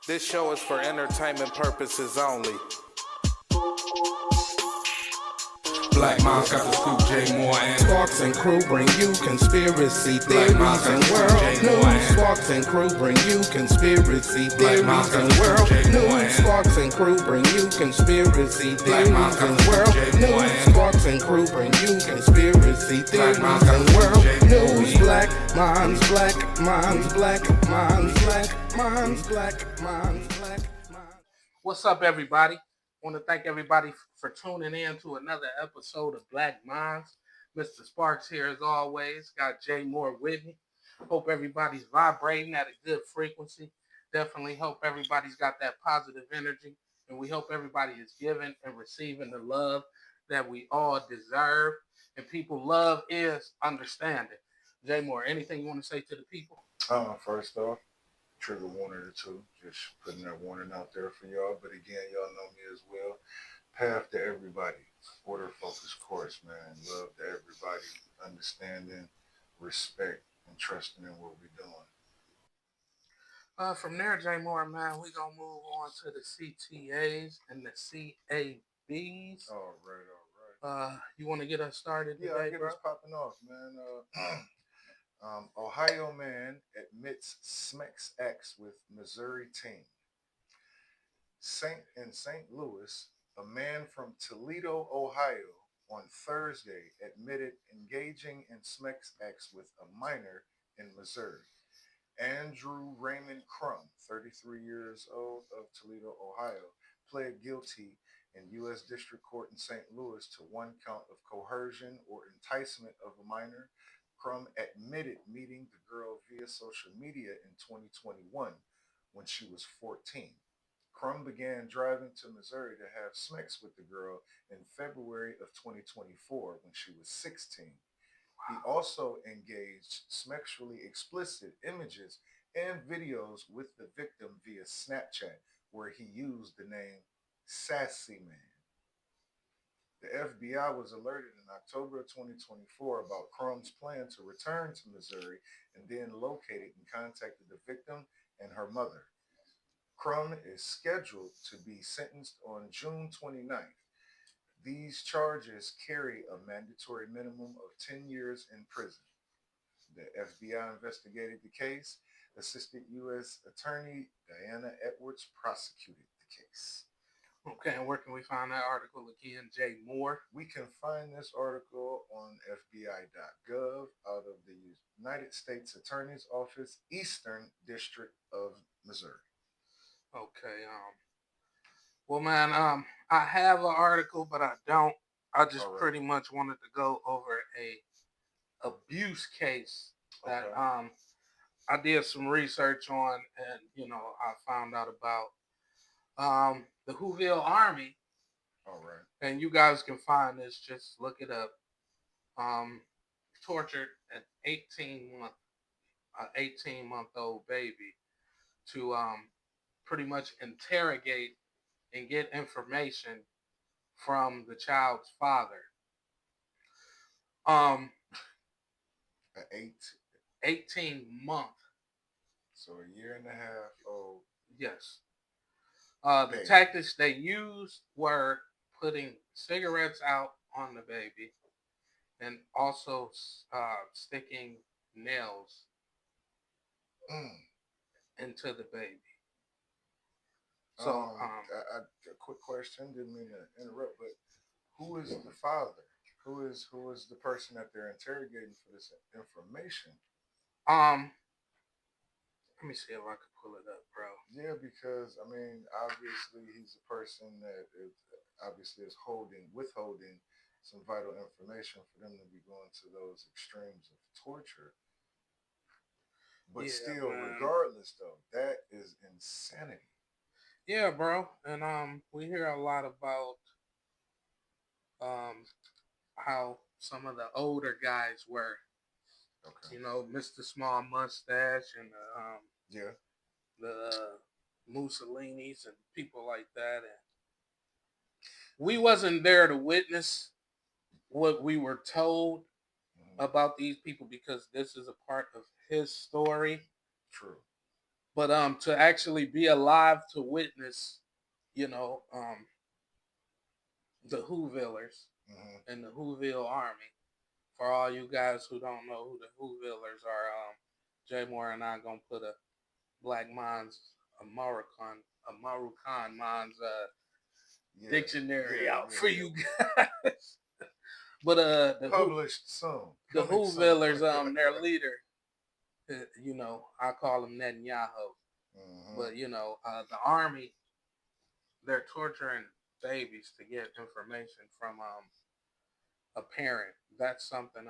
This show is for entertainment purposes only. Black Moms got the scoop, J Moore and Sparks and crew bring you conspiracy theories and world news. Sparks and crew bring you conspiracy theories and world news. Sparks and crew bring you conspiracy theories and world news. Sparks and crew bring you conspiracy theories and world news. Black Moms, Black Moms, Black Moms, Black Moms, Black Moms, Black Moms. What's up, everybody? I want to thank everybody for tuning in to another episode of Black Minds. Mr. Sparks here as always. Got Jay Moore with me. Hope everybody's vibrating at a good frequency. Definitely hope everybody's got that positive energy. And we hope everybody is giving and receiving the love that we all deserve. And people, love is understanding. Jay Moore, anything you want to say to the people? First off, trigger warning or two. Just putting that warning out there for y'all. But again, y'all know me as well. Path to everybody. Order focused course, man. Love to everybody. Understanding, respect, and trusting in what we're doing. From there, Jay Moore, man, we're going to move on to the CTAs and the CABs. All right. You want to get us started today, Yeah, I'll get bro? us popping off, man. Ohio man admits Smex X with Missouri teen. In St. Louis, a man from Toledo, Ohio, on Thursday admitted engaging in Smex X with a minor in Missouri. Andrew Raymond Crum, 33 years old, of Toledo, Ohio, pled guilty in U.S. District Court in St. Louis to one count of coercion or enticement of a minor. Crum admitted meeting the girl via social media in 2021 when she was 14. Crum began driving to Missouri to have sex with the girl in February of 2024 when she was 16. He also engaged sexually explicit images and videos with the victim via Snapchat, where he used the name Sassy Man. The FBI was alerted in October of 2024 about Crum's plan to return to Missouri and then located and contacted the victim and her mother. Crum is scheduled to be sentenced on June 29th. These charges carry a mandatory minimum of 10 years in prison. The FBI investigated the case. Assistant U.S. Attorney Diana Edwards prosecuted the case. Okay, and where can we find that article again, Jay Moore? We can find this article on FBI.gov out of the United States Attorney's Office, Eastern District of Missouri. Okay, well, man, I have an article, but I don't. I just pretty much wanted to go over a abuse case that I did some research on, and I found out about the Whoville Army. All right. And you guys can find this. Just look it up. Tortured an 18-month-old baby to pretty much interrogate and get information from the child's father. An 18-month. So a year and a half old. Yes. The tactics they used were putting cigarettes out on the baby and also sticking nails into the baby. So, a quick question. Didn't mean to interrupt, but who is the father? Who is the person that they're interrogating for this information? Let me see if I can pull it up, bro. Yeah, because I mean, obviously he's a person that obviously is withholding some vital information for them to be going to those extremes of torture. But still, man, regardless though, that is insanity. Yeah, bro. And we hear a lot about how some of the older guys were. Okay. Mr. Small Mustache and the Mussolinis and people like that. And we wasn't there to witness what we were told about these people because this is a part of his story. True. But to actually be alive to witness, you know, the Whovillers and the Whoville Army. For all you guys who don't know who the Whovillers are, Jay Moore and I gonna put a Black Minds, a Marukan Minds dictionary out for you guys. But the published soon. The Whovillers, their leader, you know, I call him Netanyahu. But you know, the army, they're torturing babies to get information from a parent. That's something.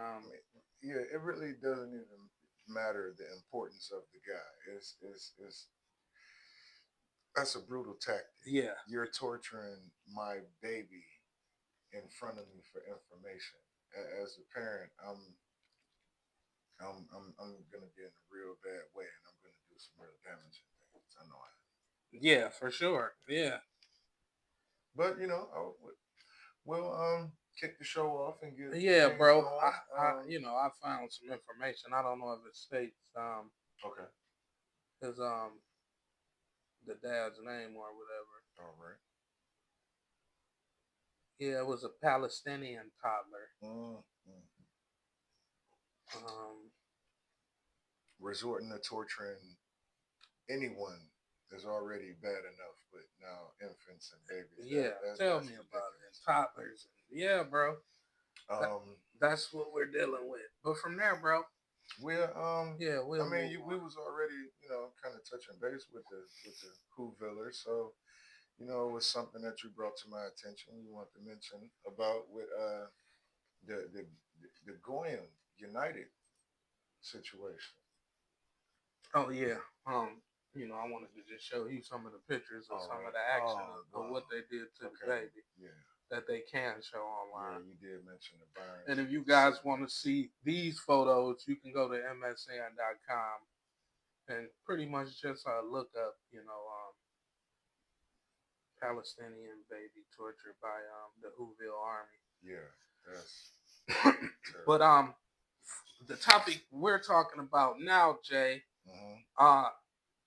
Yeah, it really doesn't even matter the importance of the guy. It's that's a brutal tactic. Yeah, you're torturing my baby in front of me for information. As a parent, I'm gonna get in a real bad way, and I'm gonna do some real damaging things. I know I am. Yeah, for sure. Yeah. But you know, we'll kick the show off and get Yeah, things bro. going. You know, I found some information. I don't know if it states Okay. his the dad's name or whatever. All right. Yeah, it was a Palestinian toddler. Resorting to torturing anyone is already bad enough, but now infants and babies. Yeah, tell me about it. Toddlers. Yeah, bro. That's what we're dealing with. But from there, bro. We're yeah, we was already, you know, kind of touching base with the Whoville, so you know, it was something that you brought to my attention. You want to mention about with the Goyim United situation. Oh yeah. You know, I wanted to just show you some of the pictures of some of the action of what they did to the baby. Yeah. That they can show online. Yeah, you did mention the burns. And if you guys want to see these photos, you can go to msn.com and pretty much just look up, you know, Palestinian baby tortured by the Whoville Army. Yeah, that's but the topic we're talking about now, Jay,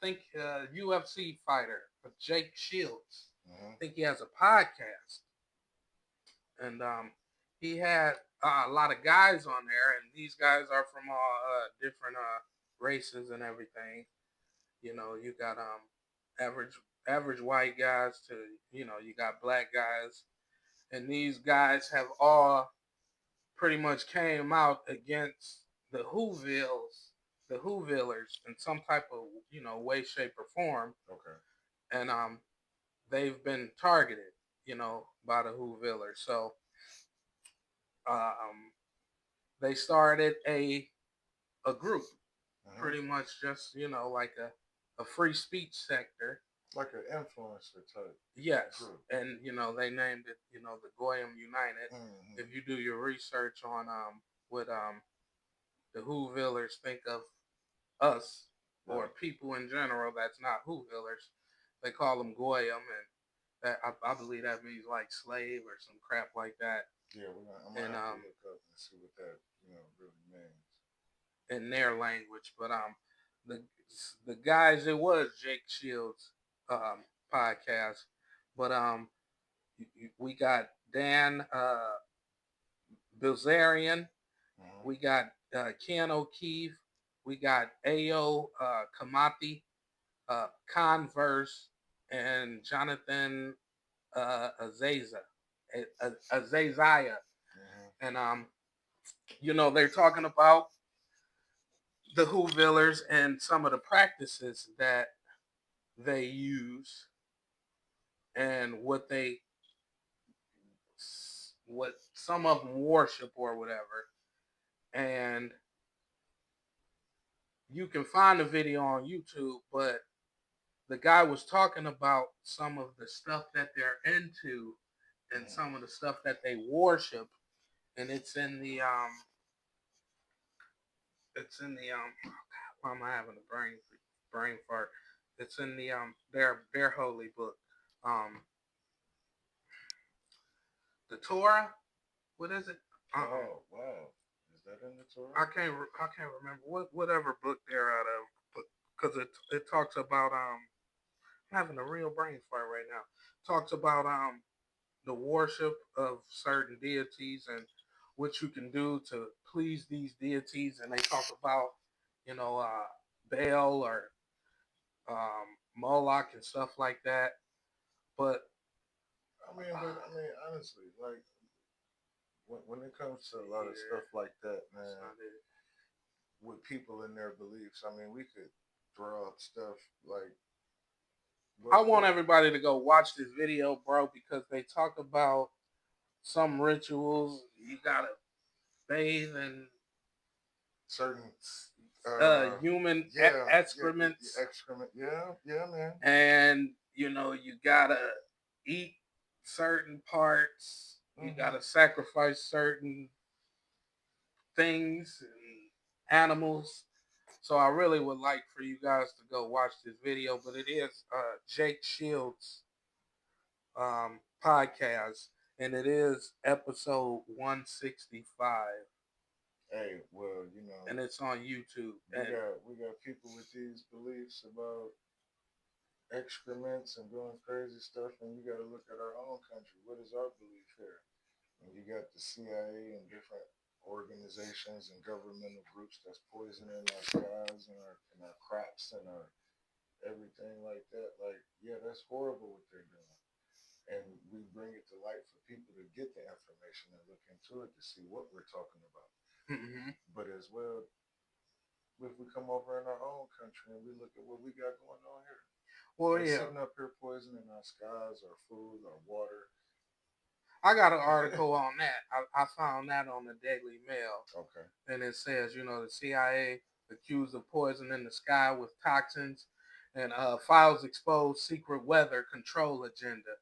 think UFC fighter Jake Shields. I think he has a podcast, and he had a lot of guys on there, and these guys are from all different races and everything. You know, you got average white guys to, you know, you got black guys, and these guys have all pretty much came out against the Whovillers in some type of, you know, way, shape, or form. Okay. And they've been targeted, you know, by the Whovillers. So they started a group, pretty much just, you know, like a free speech sector. Like an influencer type. Yes. Group. And, you know, they named it, you know, the Goyim United. If you do your research on what the Whovillers think of us, or people in general that's not Whovillers, they call them Goyim, and that I believe that means like slave or some crap like that. Yeah, I'm gonna have to look up and see what that, you know, really means in their language. But the guys, it was Jake Shields podcast, but we got Dan Bilzerian, we got Ken O'Keefe, we got Ayo Kamati, Converse, and Jonathan Azaziah. And you know, they're talking about the Whovillers and some of the practices that they use and what some of them worship or whatever. And you can find the video on YouTube, but the guy was talking about some of the stuff that they're into and some of the stuff that they worship, and it's in the why am I having a brain fart? It's in the their holy book, the Torah. What is it? Oh wow, is that in the Torah? I can't remember whatever book they're out of. But because it talks about I'm having a real brain fart right now. Talks about the worship of certain deities and what you can do to please these deities, and they talk about you know Baal or Moloch and stuff like that. But honestly, like when it comes to a lot of stuff like that, man, with people and their beliefs, I mean, we could throw up stuff like. I want everybody to go watch this video, bro, because they talk about some rituals. You gotta bathe in certain human excrements. Excrement, yeah, man. And you gotta eat certain parts. You gotta sacrifice certain things and animals. So I really would like for you guys to go watch this video, but it is Jake Shields podcast, and it is episode 165. Hey, well, and it's on YouTube. We got people with these beliefs about excrements and doing crazy stuff, and you got to look at our own country. What is our belief here? And you got the CIA and different organizations and governmental groups that's poisoning our skies and our crops and our everything like that. Like, yeah, that's horrible what they're doing. And we bring it to light for people to get the information and look into it to see what we're talking about. But as well, if we come over in our own country and we look at what we got going on here. We're sitting up here poisoning our skies, our food, our water. I got an article on that. I found that on the Daily Mail. Okay. And it says, the CIA accused of poisoning the sky with toxins, and files expose secret weather control agenda.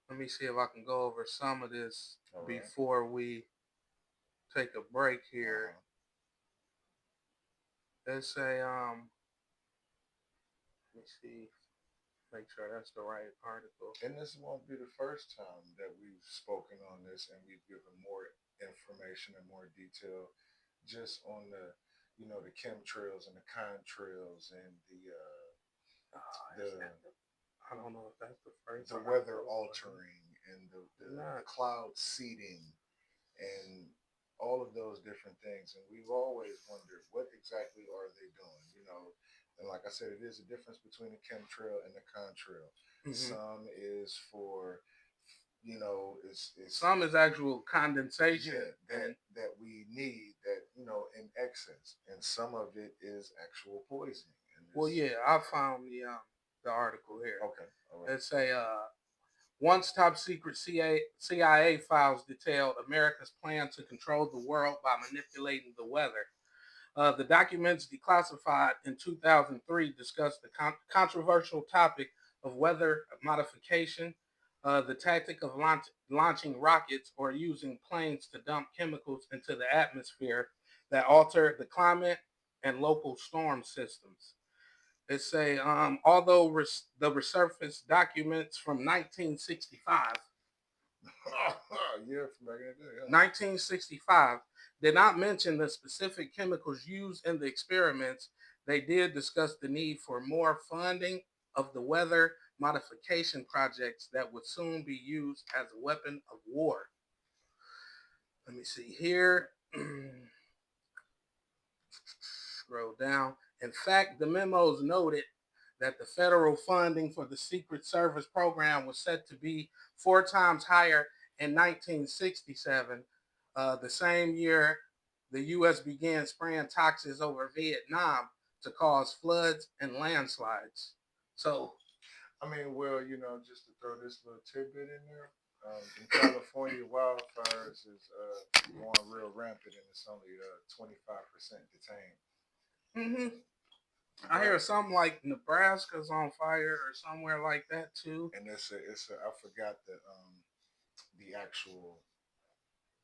Let me see if I can go over some of this before we take a break here. They say, let me see, make sure that's the right article. And this won't be the first time that we've spoken on this and we've given more information and more detail just on the chemtrails and the contrails and I don't know if that's the first. The weather altering and the cloud seeding and all of those different things. And we've always wondered, what exactly are they doing? And like I said, it is a difference between the chemtrail and the contrail. Some is for, some is actual condensation that we need in excess, and some of it is actual poisoning. Well, yeah, I found the article here. Okay, all right. It's once top secret CIA files detailed America's plan to control the world by manipulating the weather. The documents declassified in 2003 discussed the controversial topic of weather modification, the tactic of launching rockets or using planes to dump chemicals into the atmosphere that alter the climate and local storm systems. They say, although the resurfaced documents from 1965, yeah, from back in the day, 1965, did not mention the specific chemicals used in the experiments, they did discuss the need for more funding of the weather modification projects that would soon be used as a weapon of war. Let me see here. Scroll down. In fact, the memos noted that the federal funding for the Secret Service program was set to be 4 times higher in 1967, the same year the U.S. began spraying toxins over Vietnam to cause floods and landslides. So, just to throw this little tidbit in there, in California, wildfires is going real rampant, and it's only 25% detained. I hear something like Nebraska's on fire or somewhere like that too. And I forgot the actual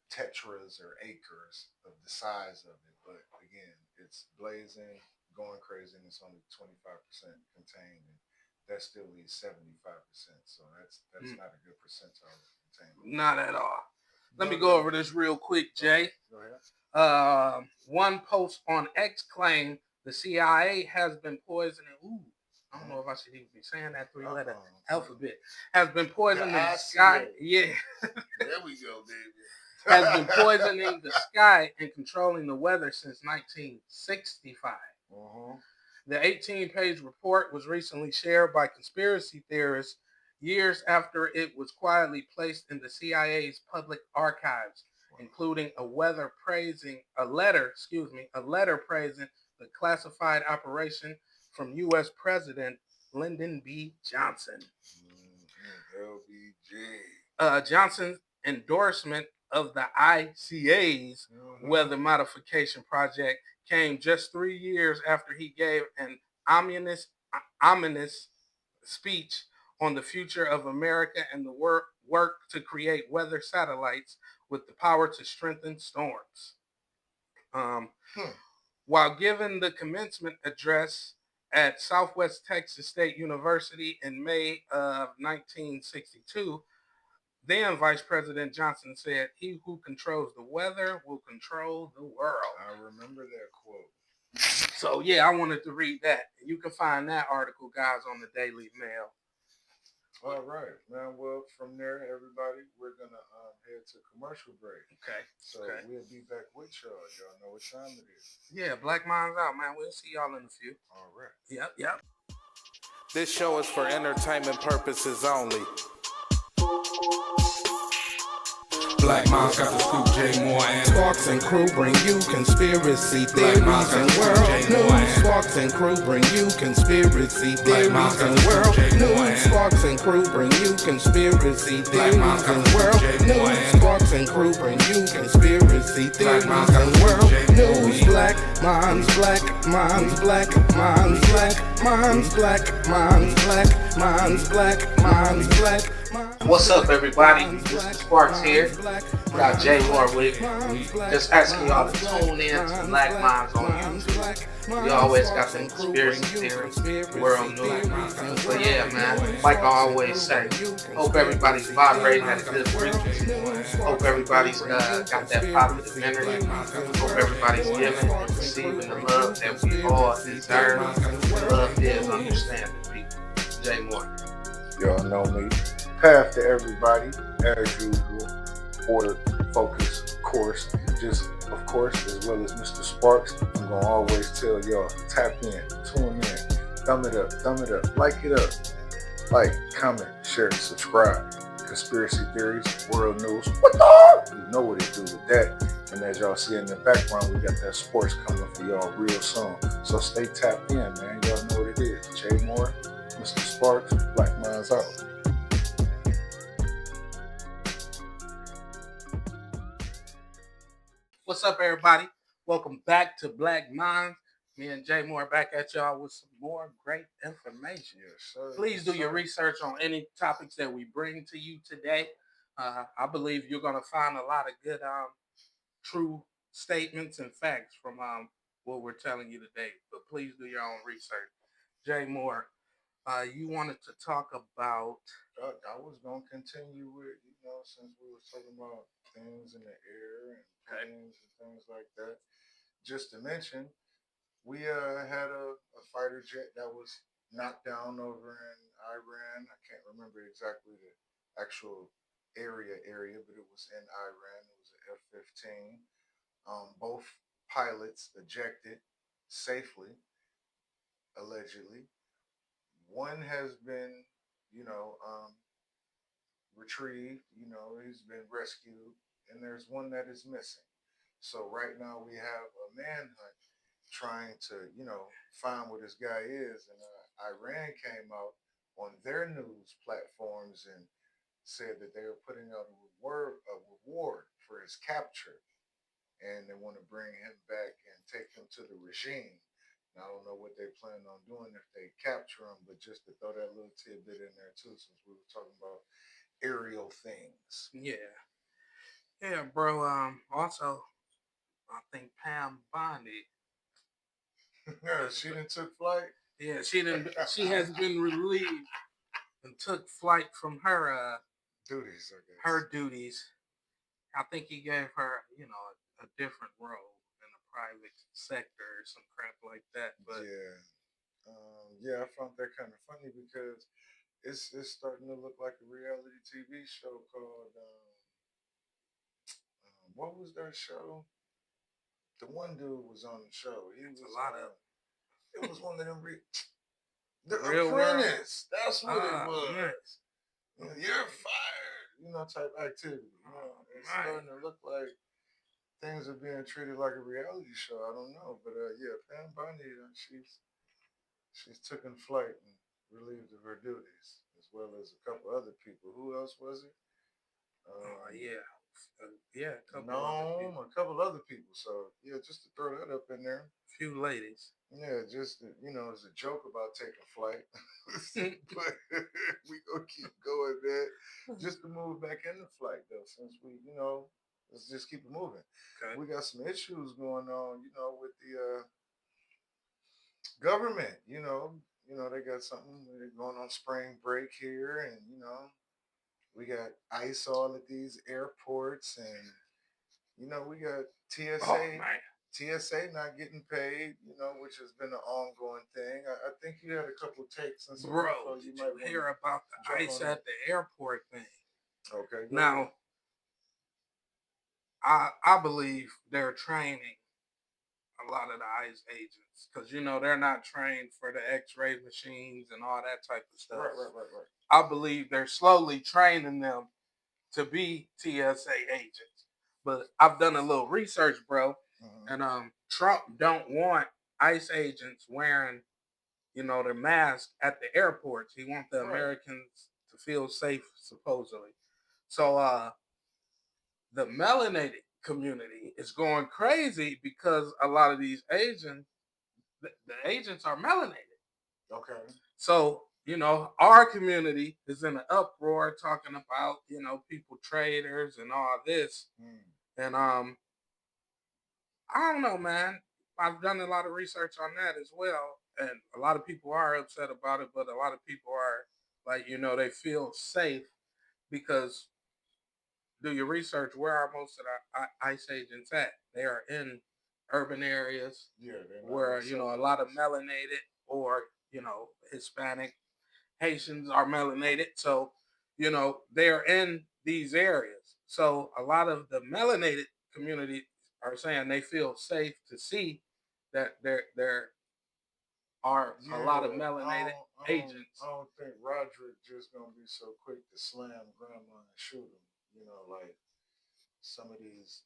tetras or acres of the size of it, but again, it's blazing, going crazy, and it's only 25% contained, and that still leaves 75%. So that's not a good percentile of containment. Not at all. Let me go over this real quick, Jay. Go ahead. One post on X claimed The CIA has been poisoning. I don't know if I should even be saying that three-letter alphabet. Has been poisoning the sky. Yeah. There we go, baby. Has been poisoning the sky and controlling the weather since 1965. The 18-page report was recently shared by conspiracy theorists years after it was quietly placed in the CIA's public archives, including a letter praising the classified operation from U.S. President Lyndon B. Johnson. LBJ. Johnson's endorsement of the ICA's weather modification project came just 3 years after he gave an ominous speech on the future of America and the work to create weather satellites with the power to strengthen storms. While giving the commencement address at Southwest Texas State University in May of 1962, then Vice President Johnson said, "He who controls the weather will control the world." I remember that quote. So, yeah, I wanted to read that. You can find that article, guys, on the Daily Mail. All right, man. Well, from there, everybody, we're going to head to commercial break. Okay. So we'll be back with y'all. Y'all know what time it is. Yeah, Black Minds Out, man. We'll see y'all in a few. All right. Yep. This show is for entertainment purposes only. Black Minds got the scoop, J Moore and Sparks and crew bring you conspiracy theories and world news. Sparks and crew bring you conspiracy theories and world news. Sparks and crew bring you conspiracy theories and world news. Sparks and crew bring you conspiracy theories and world news. Black Minds, Black Minds, Black Minds, Black Minds, Black Minds, Black Minds, Black Minds, Black. What's up, everybody? This is Sparks here. We got Jay Moore with me. Just asking y'all to tune in to Black Minds on YouTube. We always got the conspiracy theories, world news. But yeah, man, like I always say, hope everybody's vibrating at a good frequency. Hope everybody's got that positive energy. Hope everybody's giving and receiving the love that we all deserve. Love is understanding, people. Jay Moore. Y'all know me. Path to everybody, as usual. Order, focus, course. Just, of course, as well as Mr. Sparks, I'm going to always tell y'all, tap in, tune in, thumb it up, like it up. Like, comment, share, subscribe. Conspiracy theories, world news. What the? You know what it do with that. And as y'all see in the background, we got that sports coming for y'all real soon. So stay tapped in, man. Y'all know what it is. Jay Moore, Mr. Sparks, Black Minds Out. What's up, everybody? Welcome back to Black Minds. Me and Jay Moore back at y'all with some more great information. Yes, sir. Please do your research on any topics that we bring to you today. I believe you're going to find a lot of good, true statements and facts from what we're telling you today. But please do your own research. Jay Moore, you wanted to talk about... I was going to continue with, since we were talking about things in the air and planes and things like that. Just to mention, we had a fighter jet that was knocked down over in Iran. I can't remember exactly the actual area, but it was in Iran. It was an F-15. Both pilots ejected safely, allegedly. One has been, retrieved, he's been rescued, and there's one that is missing. So right now we have a manhunt trying to, find where this guy is. And Iran came out on their news platforms and said that they were putting out a reward for his capture. And they want to bring him back and take him to the regime. And I don't know what they plan on doing if they capture him, but just to throw that little tidbit in there too, since we were talking about aerial things. Yeah, bro. Also, I think Pam Bondi. She done took flight. Yeah, she has been relieved and took flight from her duties. I guess. Her duties. I think he gave her, a different role in the private sector or some crap like that. But yeah, I found that kind of funny because it's starting to look like a reality TV show called what was that show? The one dude was on the show. He was a lot of it was one of them. The Real Apprentice. World? That's what it was. Nice. You're fired. Type activity. It's starting to look like things are being treated like a reality show. I don't know, but yeah, Pam Bondi, she's taken flight and relieved of her duties, as well as a couple other people. Who else was it? A couple other people. So yeah, just to throw that up in there. A few ladies. Yeah, just it's a joke about taking flight, but we gonna keep going, man. Just to move back into flight though, since we, let's just keep it moving. Okay. We got some issues going on, with the government. They got something. They're going on spring break here, and we got ICE all at these airports, and we got TSA. Oh, TSA not getting paid, which has been an ongoing thing. I think you had a couple takes and some Bro, you might hear about the ICE at the airport thing. Okay. Now, I believe they're training a lot of the ICE agents because they're not trained for the X-ray machines and all that type of stuff. Right. I believe they're slowly training them to be TSA agents. But I've done a little research, bro. And Trump don't want ICE agents wearing, their mask at the airports. He wants the Americans to feel safe, supposedly. So the melanated community is going crazy because a lot of these agents, the agents are melanated. Okay. So, our community is in an uproar talking about, people traders and all this. And I don't know, man. I've done a lot of research on that as well. And a lot of people are upset about it, but a lot of people are like, they feel safe because do your research. Where are most of the ICE agents at? They are in urban areas where, a lot of melanated or, Hispanic Haitians are melanated. So, they're in these areas. So a lot of the melanated community are saying they feel safe to see that there are a lot of melanated agents. I don't think Roderick just gonna be so quick to slam grandma and shoot him. Like some of these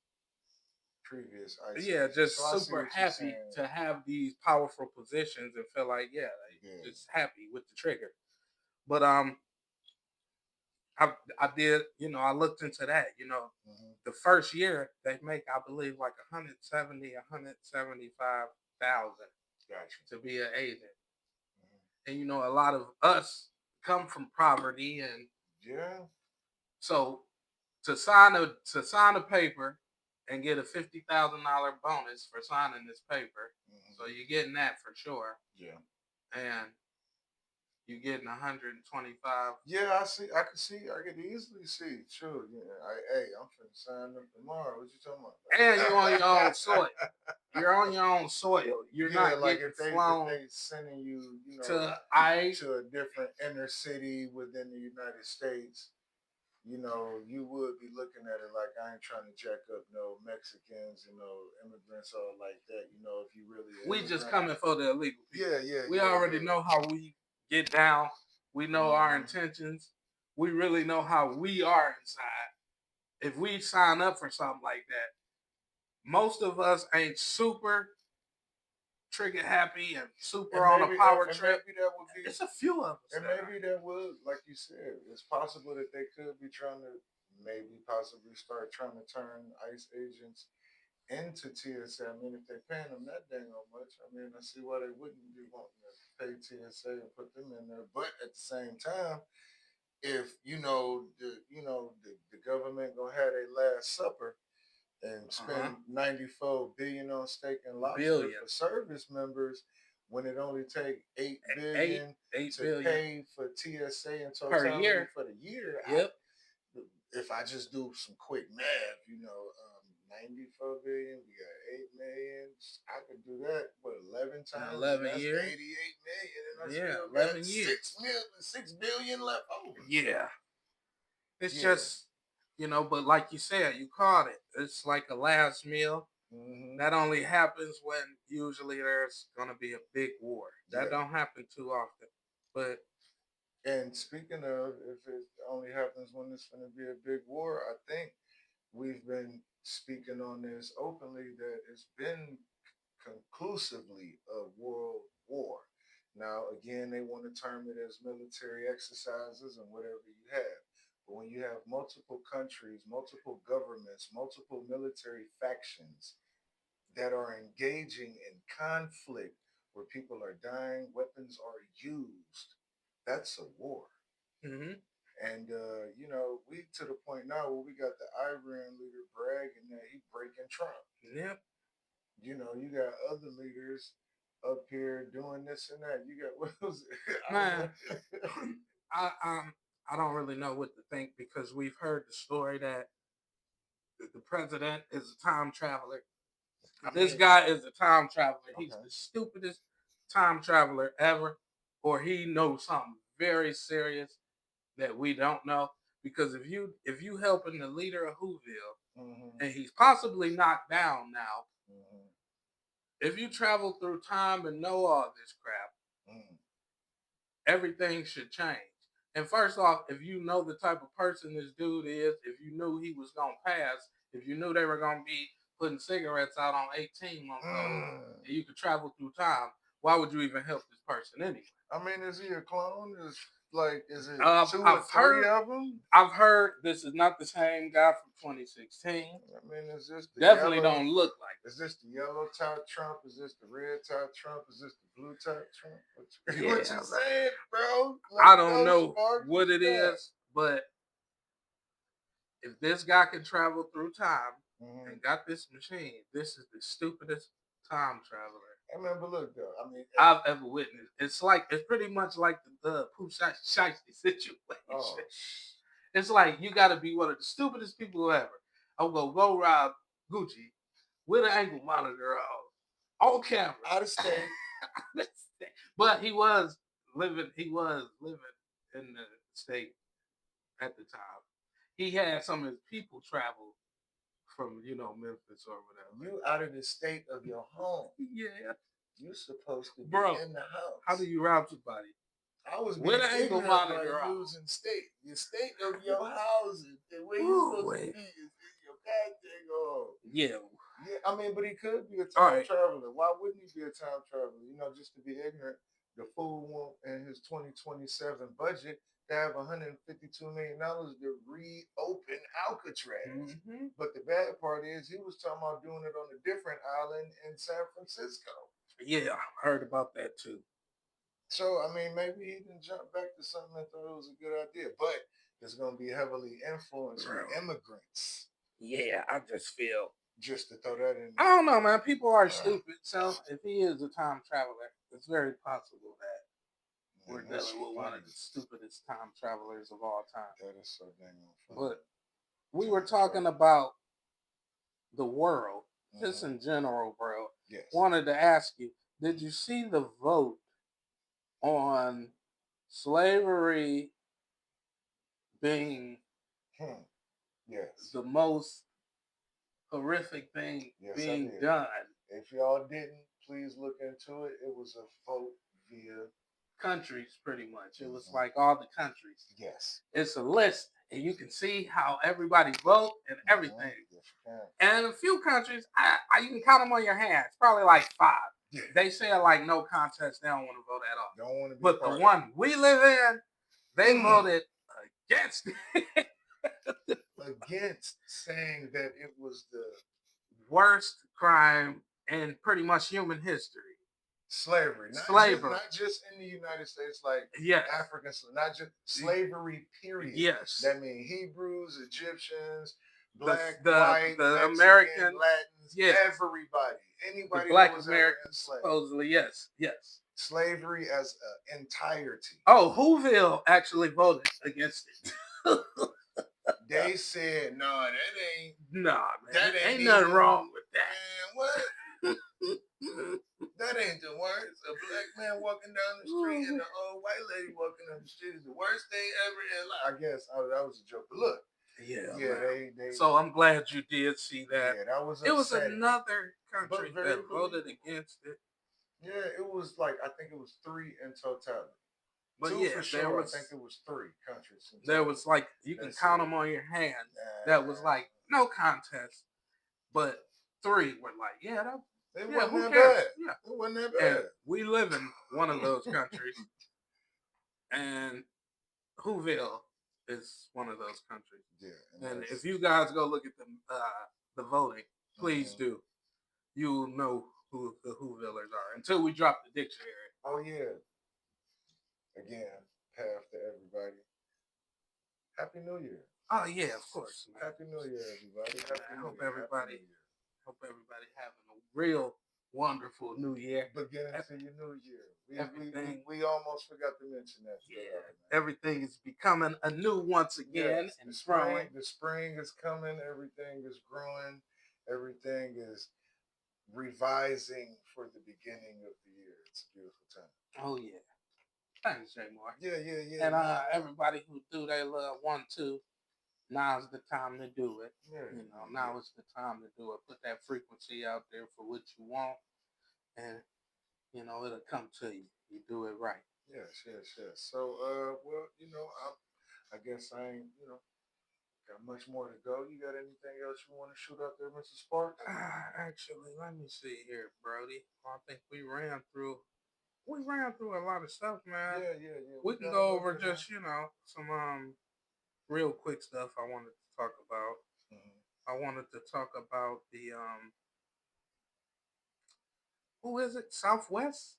previous ICE. Yeah, just so super happy to have these powerful positions and feel like just happy with the trigger. But I did, I looked into that, the first year they make, I believe, like 175,000 to be an agent. And, a lot of us come from poverty and so to sign a paper and get a $50,000 bonus for signing this paper. So you're getting that for sure. Yeah. And you're getting 125. Yeah, I could easily see. Sure. Yeah. I'm finna sign up tomorrow. What you talking about? And you're on your own soil. You're on your own soil. You're not like if they sending you, to a different inner city within the United States. You would be looking at it like I ain't trying to jack up no Mexicans, immigrants or like that. If you really we just coming for the illegal people. Yeah. We already know how we get down. We know our intentions. We really know how we are inside. If we sign up for something like that, most of us ain't super trigger happy and super on a power trip. Maybe that would be, it's a few of us. And maybe that would, like you said, it's possible that they could be trying to possibly start trying to turn ICE agents into TSA. I mean, if they're paying them that dang much, I see why they wouldn't be wanting to pay TSA and put them in there. But at the same time, if the government gonna have their last supper and spend $94 billion on steak and lobster for service members, when it only take $8 billion to pay for TSA in totality for the year. Yep. If I just do some quick math, 94 billion, we got 8 million. I could do that. What, 11 times? 11 years. 88 million, and I Yeah, still 11 got years. 6 billion left over. Yeah. It's just, but like you said, you caught it. It's like a last meal. Mm-hmm. That only happens when usually there's going to be a big war. That don't happen too often. But and speaking of, if it only happens when it's going to be a big war, I think we've been speaking on this openly that it's been conclusively a world war. Now, again, they want to term it as military exercises and whatever you have. But when you have multiple countries, multiple governments, multiple military factions that are engaging in conflict where people are dying, weapons are used, that's a war. Mm-hmm. And, we to the point now where we got the Iran leader bragging that he breaking Trump. Yep. You got other leaders up here doing this and that. You got, what was it? Man, I don't really know what to think because we've heard the story that the president is a time traveler. This guy is a time traveler. Okay. He's the stupidest time traveler ever, or he knows something very serious that we don't know. Because if you helping the leader of Whoville, mm-hmm. and he's possibly knocked down now, mm-hmm. if you travel through time and know all this crap, mm-hmm. everything should change. And first off, if you know the type of person this dude is, if you knew he was gonna pass, if you knew they were gonna be putting cigarettes out on 18-month-olds, and you could travel through time, why would you even help this person anyway? I mean, is he a clone? Is it two or three of them? I've heard this is not the same guy from 2016. I mean, is this the definitely don't look like? Is this the yellow top Trump? Is this the red top Trump? Is this the blue top Trump? What you saying, bro? I don't know what it is, but if this guy can travel through time, mm-hmm. and got this machine, this is the stupidest time traveler. I remember, look though. I mean, I've ever witnessed. It's pretty much like the Pooh Shiesty situation. Oh. It's like you got to be one of the stupidest people ever. I'm gonna go rob Gucci with an ankle monitor on camera, out of state. But he was living in the state at the time. He had some of his people travel from Memphis or whatever. You out of the state of your home. Yeah. You're supposed to be in the house. How do you rob somebody? I was being ignorant by using the state of your housing. The way you're supposed to be is in your goddamn home. Yeah. Yeah, I mean, but he could be a time traveler. Why wouldn't he be a time traveler? Just to be ignorant. The fool won't, in his 2027 budget, to have $152 million to reopen Alcatraz. Mm-hmm. But the bad part is he was talking about doing it on a different island in San Francisco. Yeah, I heard about that too. So, I mean, maybe he didn't jump back to something and thought it was a good idea. But it's going to be heavily influenced by immigrants. Yeah, I just feel. Just to throw that in. I don't know, man. People are stupid. So, if he is a time traveler, it's very possible that we're dealing with one of the stupidest time travelers of all time. That is so dang funny. But we were talking about the world, just in general, bro. Yes. Wanted to ask you, did you see the vote on slavery being the most horrific thing being done? If y'all didn't, please look into it. It was a vote via countries, pretty much. It was like all the countries. Yes. It's a list, and you can see how everybody vote and everything. And in a few countries, you can count them on your hands. Probably like 5. Yeah. They say like no contest. They don't want to vote at all. Don't want to be but the one we live in, they voted against it. Against, saying that it was the worst crime in pretty much human history. Slavery. Not just in the United States, like African, not just slavery, period. Yes. That means Hebrews, Egyptians, black, the white, the Mexican, American, Latins, everybody. Anybody the black that was Americans, supposedly, yes. Slavery as an entirety. Oh, Whoville actually voted against it. They said, "No, that ain't. Nah, man. That ain't nothing wrong with that. Man, what? That ain't the worst. A black man walking down the street and an old white lady walking down the street is the worst thing ever in life." I guess that was a joke. But look, they. So I'm glad you did see that. Yeah, that was upsetting. It was another country that voted against it. Yeah, it was like I think it was 3 in totality. But 2 yeah, for sure. I think it was 3 countries. There was like you can count them on your hand. That was like no contest, but 3 were like, yeah, it wasn't that bad. Yeah, it wasn't that bad. And we live in one of those countries, and Whoville is one of those countries. Yeah, and if you guys go look at the voting, please do. You'll know who the Whovillers are until we drop the dictionary. Oh yeah. Again, path to everybody. Happy New Year. Oh yeah, of course. Man. Happy New Year, everybody. I hope everybody having a real wonderful New Year. Beginning to your New Year. We almost forgot to mention that. Yeah, everything is becoming anew once again. Yes, and the spring is coming. Everything is growing. Everything is revising for the beginning of the year. It's a beautiful time. Oh yeah. Thanks, Jay Moore. Yeah. And everybody who do their little 1-2, now's the time to do it. Yeah, now is the time to do it. Put that frequency out there for what you want, and it'll come to you. You do it right. Yes. So, well, I guess I ain't, got much more to go. You got anything else you want to shoot out there, Mr. Sparks? Actually, let me see here, Brody. I think we ran through a lot of stuff, man. Yeah. We can go over just, some real quick stuff I wanted to talk about. I wanted to talk about the who is it? Southwest?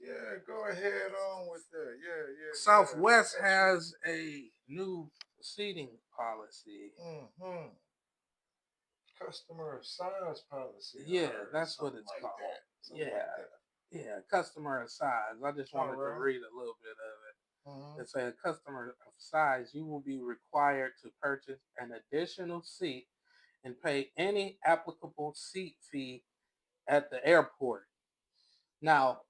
Yeah, go ahead on with that. Yeah. Southwest has a new seating policy. Customer size policy. Yeah, that's what it's called. Yeah, customer size. I just wanted to read a little bit of it. It says, customer of size, you will be required to purchase an additional seat and pay any applicable seat fee at the airport. Now,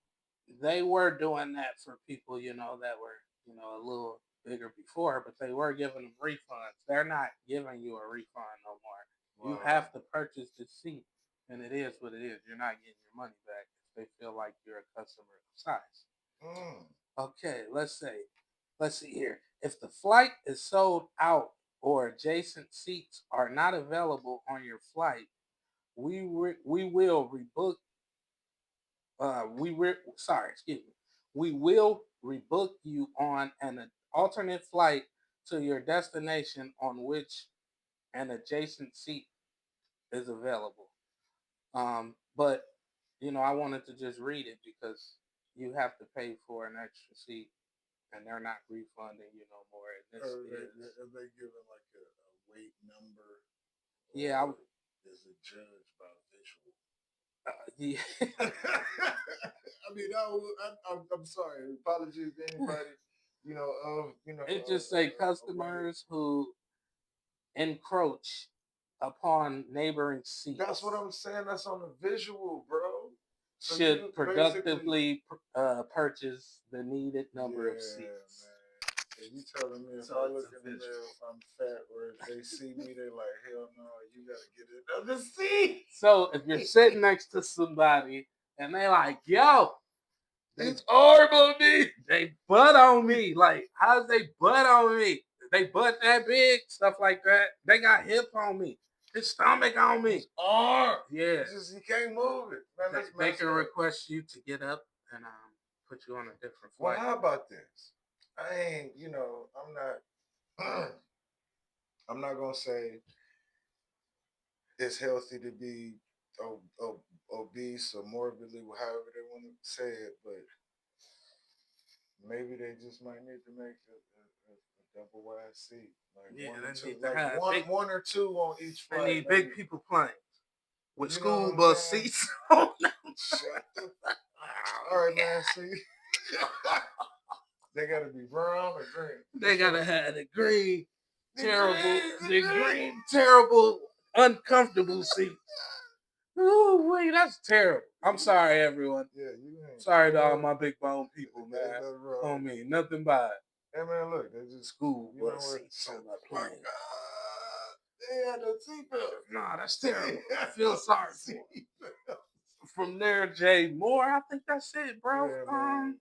they were doing that for people, that were, a little bigger before, but they were giving them refunds. They're not giving you a refund no more. Wow. You have to purchase the seat, and it is what it is. You're not getting your money back if they feel like you're a customer of size. Okay, let's see here. If the flight is sold out or adjacent seats are not available on your flight, we will rebook. We will rebook you on an alternate flight to your destination on which an adjacent seat is available. But I wanted to just read it because you have to pay for an extra seat, and they're not refunding you no more. Are they giving like a weight number? Yeah, is it judged by visual? Yeah. I mean, I'm sorry. Apologies to anybody. It just say customers who encroach upon neighboring seats. That's what I'm saying. That's on the visual, bro. So should productively purchase the needed number of seats. Man. If you telling me if I look in the mirror, if I'm fat, or if they see me, they like, hell no, you gotta get another seat. So if you're sitting next to somebody and they like, yo, it's arm on me, they butt on me. Like, how's they butt on me? They butt that big, stuff like that. They got hip on me. His stomach on me. Arm. Yeah. You can't move it. Man, they can request you to get up and put you on a different flight. Well, how about this? I ain't, I'm not gonna say it's healthy to be obese or morbidly, however they want to say it, but maybe they just might need to make a double wide seat, like one or two on each flight. They need big people planes with school bus seats on them. All right, man. See. They gotta be brown or green. They gotta have the green. terrible, uncomfortable seats. Ooh, wait, that's terrible. I'm sorry, everyone. Yeah, you ain't. Sorry to all my big bone people, man. On me, nothing by it. Hey, man, look, they just school bus seats on the plane. They had no seatbelt. Nah, that's terrible. I feel sorry for him. From there, Jay Moore, I think that's it, bro. Yeah,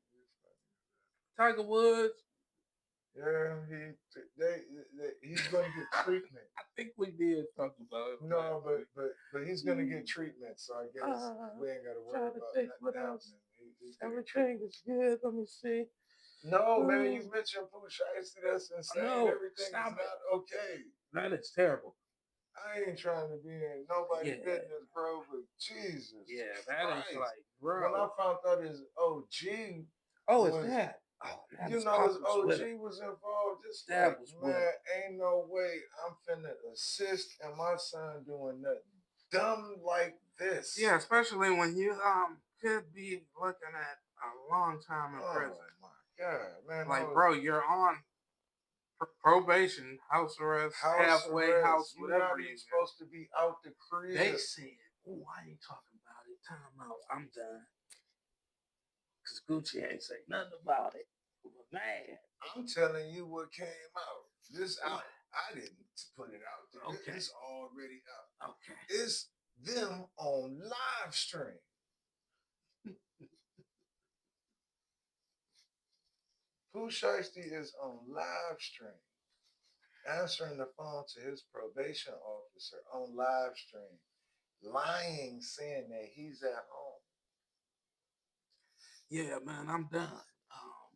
Tiger Woods. Yeah, he's going to get treatment. I think we did talk about it. No, but he's going to get treatment, so I guess we ain't got to worry about what else. Everything is good. Let me see. No, man, you mentioned Pooh Shiesty. That's insane. No, everything is not okay. That is terrible. I ain't trying to be in nobody's business, bro, but Jesus. Yeah, that is like, bro. When I found out his OG. Oh, it's that. Oh, man, you know, his OG was involved. Just that like, man, ain't no way I'm finna assist and my son doing nothing dumb like this. Yeah, especially when you could be looking at a long time in prison. Oh my God, man! Like, bro, you're on probation, house arrest, halfway house, whatever. You're not supposed to be out the crib. They said, "Oh, I ain't talking about it. Time out. I'm done." Cause Gucci ain't say nothing about it. Man, I'm telling you what came out. This out. I didn't put it out there. Okay. It's already out. Okay. It's them on live stream. Pooh Shiesty is on live stream, answering the phone to his probation officer on live stream, lying, saying that he's at home. Yeah, man, I'm done.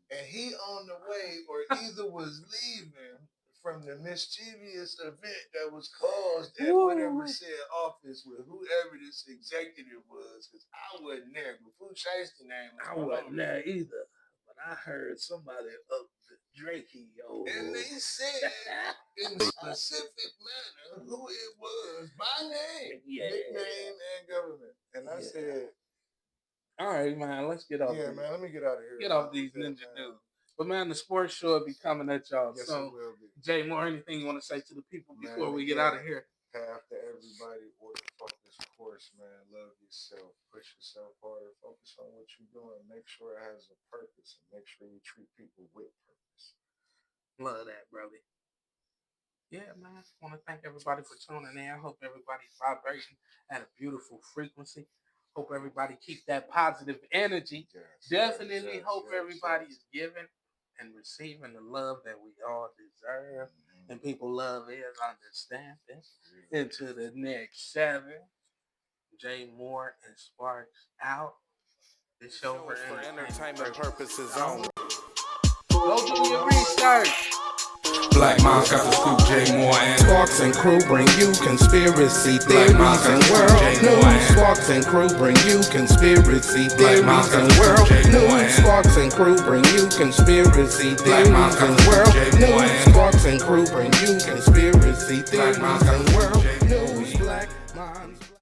And he on the way, or either was leaving from the mischievous event that was caused at whatever said office with whoever this executive was, because I wasn't there. But Pooh Shiesty name was I wasn't there either. But I heard somebody up the Drakey, and they said in a specific manner who it was by name, nickname, and government. And I said, all right, man, let's get off. Yeah, man, let me get out of here. Get off these ninja news. But man, the sports show will be coming at y'all. Yes, so, it will be. Jay Moore, anything you want to say to the people before we get out of here? Half to everybody, order fuck this course, man. Love yourself, push yourself harder, focus on what you're doing, make sure it has a purpose, and make sure you treat people with purpose. Love that, brother. Yeah, man. I want to thank everybody for tuning in. I hope everybody's vibrating at a beautiful frequency. Hope everybody keep that positive energy. Definitely hope everybody is giving and receiving the love that we all deserve. Mm-hmm. And people love is understanding. Into the next 7. Jay Moore and Sparks out. This show for entertainment purposes only. Go do your research. Black Moms got the scoop, Jay Moore and Sparks and crew bring you conspiracy theories and world news. Sparks and crew bring you conspiracy theories and world news. Sparks and crew bring you conspiracy theories and world news. Sparks and crew bring you conspiracy theories and world news. Black Moms.